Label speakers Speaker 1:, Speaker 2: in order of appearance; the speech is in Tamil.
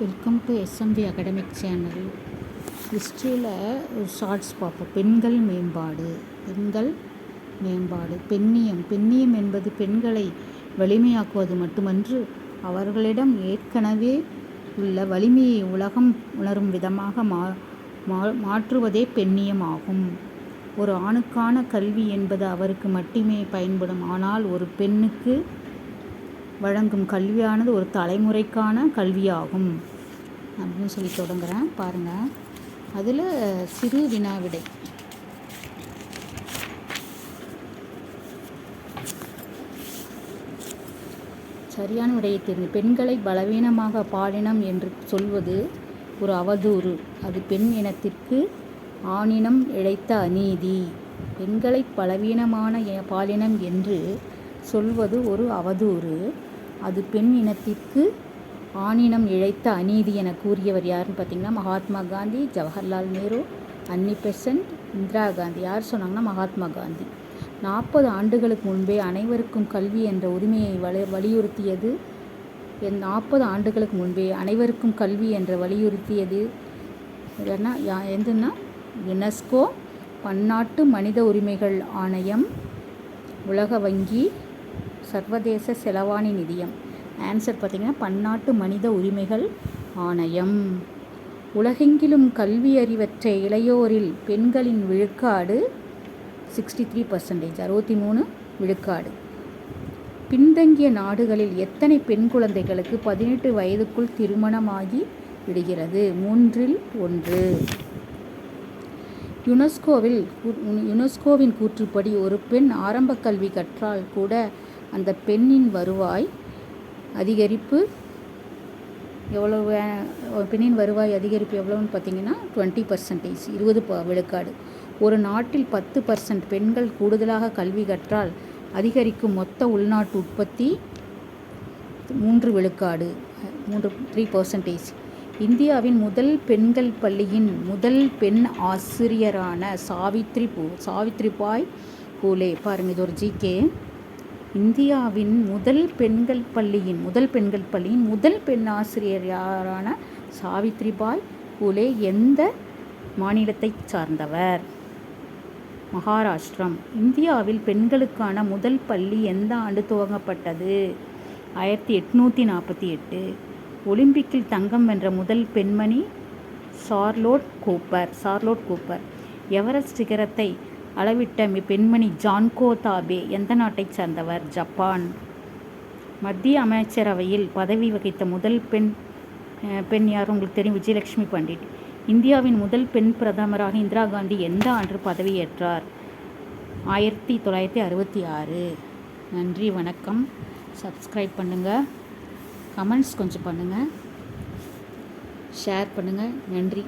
Speaker 1: Welcome to SMV academic channel. ஹிஸ்ட்ரியில் ஒரு ஷார்ட்ஸ் பார்ப்போம். பெண்கள் மேம்பாடு. பெண்ணியம் என்பது பெண்களை வலிமையாக்குவது மட்டுமன்று, அவர்களிடம் ஏற்கனவே உள்ள வலிமையை உலகம் உணரும் விதமாக மாற்றுவதே பெண்ணியம் ஆகும். ஒரு ஆணுக்கான கல்வி என்பது அவருக்கு மட்டுமே பயன்படும். ஆனால் ஒரு பெண்ணுக்கு வழங்கும் கல்வியானது ஒரு தலைமுறைக்கான கல்வியாகும் அப்படின்னு சொல்லி தொடங்குகிறேன். பாருங்கள், அதில் சிறு வினாவிடை. சரியான விடையை தெரிந்து. பெண்களை பலவீனமாக பாலினம் என்று சொல்வது ஒரு அவதூறு. அது பெண் இனத்திற்கு ஆணினம் இழைத்த அநீதி. பெண்களை பலவீனமான பாலினம் என்று சொல்வது ஒரு அவதூறு. அது பெண் இனத்திற்கு ஆணினம் இழைத்த அநீதி என கூறியவர் யாருன்னு பார்த்தீங்கன்னா, மகாத்மா காந்தி, ஜவஹர்லால் நேரு, அன்னி பெசன்ட், இந்திரா காந்தி. யார் சொன்னாங்கன்னா மகாத்மா காந்தி. 40 ஆண்டுகளுக்கு முன்பே அனைவருக்கும் கல்வி என்ற உரிமையை வலியுறுத்தியது. 40 ஆண்டுகளுக்கு முன்பே அனைவருக்கும் கல்வி என்று வலியுறுத்தியது எதுன்னா யுனெஸ்கோ, பன்னாட்டு மனித உரிமைகள் ஆணையம், உலக வங்கி, சர்வதேச செலவாணி நிதியம். ஆன்சர் பார்த்திங்கன்னா பன்னாட்டு மனித உரிமைகள் ஆணையம். உலகெங்கிலும் கல்வி அறிவற்ற இளையோரில் பெண்களின் விழுக்காடு 63%, 63 விழுக்காடு. பின்தங்கிய நாடுகளில் எத்தனை பெண் குழந்தைகளுக்கு 18 வயதுக்குள் திருமணமாகி விடுகிறது? 3/1. யுனெஸ்கோவின் கூற்றுப்படி ஒரு பெண் ஆரம்ப கல்வி கற்றால் கூட அந்த பெண்ணின் வருவாய் அதிகரிப்பு எவ்வளோன்னு பார்த்தீங்கன்னா 20%, 20 விழுக்காடு. ஒரு நாட்டில் 10% பெண்கள் கூடுதலாக கல்வி கற்றால் அதிகரிக்கும் மொத்த உள்நாட்டு உற்பத்தி 3 விழுக்காடு, 3% இந்தியாவின் முதல் பெண்கள் பள்ளியின் முதல் பெண் ஆசிரியரான சாவித்ரிபாய் பூலே. பாருங்கள், இது ஒரு ஜிகே. இந்தியாவின் முதல் பெண்கள் பள்ளியின் முதல் பெண் ஆசிரியர் யாரான சாவித்ரிபாய் பூலே எந்த மாநிலத்தை சார்ந்தவர்? மகாராஷ்டிரம். இந்தியாவில் பெண்களுக்கான முதல் பள்ளி எந்த ஆண்டு துவங்கப்பட்டது? 1848. ஒலிம்பிக்கில் தங்கம் வென்ற முதல் பெண்மணி சார்லோட் கூப்பர். எவரெஸ்ட் சிகரத்தை அளவிட்ட பெண்மணி ஜான்கோ தாபே எந்த நாட்டைச் சார்ந்தவர்? ஜப்பான். மத்திய அமைச்சரவையில் பதவி வகித்த முதல் பெண் யார்? உங்களுக்கு தெரியும், விஜயலட்சுமி பண்டிட். இந்தியாவின் முதல் பெண் பிரதமராக இந்திரா காந்தி எந்த ஆண்டு பதவியேற்றார்? 1966. நன்றி, வணக்கம். சப்ஸ்கிரைப் பண்ணுங்கள், கமெண்ட்ஸ் கொஞ்சம் பண்ணுங்கள், ஷேர் பண்ணுங்கள். நன்றி.